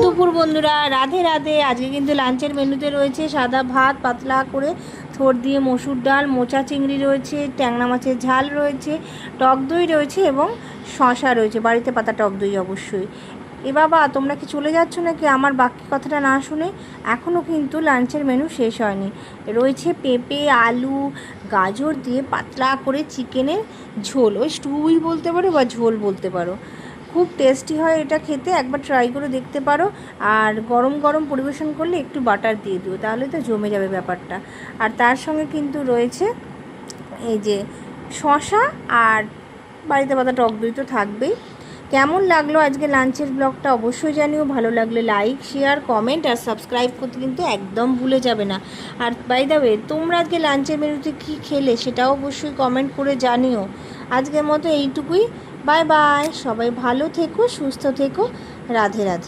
দুপুর বন্ধুরা, রাধে রাধে। আজকে কিন্তু লাঞ্চের মেনুতে রয়েছে সাদা ভাত, পাতলা করে থোড় দিয়ে মসুর ডাল, মোচা চিংড়ি রয়েছে, ট্যাংরা মাছের ঝাল রয়েছে, টক দই রয়েছে এবং শশা রয়েছে, বাড়িতে পাতা টক দই অবশ্যই। এ বাবা, তোমরা কি চলে যাচ্ছ নাকি আমার বাকি কথাটা না শুনে? এখনও কিন্তু লাঞ্চের মেনু শেষ হয়নি। রয়েছে পেঁপে, আলু, গাজর দিয়ে পাতলা করে চিকেনের ঝোল, ওই স্টুই বলতে পারো বা ঝোল বলতে পারো। খুব টেস্টি হয় এটা খেতে, একবার ট্রাই করে দেখতে পারো। আর গরম গরম পরিবেশন করলে একটু বাটার দিয়ে দিও, তাহলে তো জমে যাবে ব্যাপারটা। আর তার সঙ্গে কিন্তু রয়েছে এই যে শশা আর বাড়িতে পাতা টক দই তো থাকবেই। কেমন লাগলো আজকে লাঞ্চের ব্লগটা অবশ্যই জানিও। ভালো লাগলে লাইক, শেয়ার, কমেন্ট আর সাবস্ক্রাইব করতে কিন্তু একদম ভুলে যাবে না। আর বাই দ্য ওয়ে, তোমরা আজকে লাঞ্চের মেনুতে কী খেলে সেটাও অবশ্যই কমেন্ট করে জানিও। আজকের মতো এইটুকুই। বাই বাই, সবাই ভালো থেকো, সুস্থ থেকো, রাধে রাধে।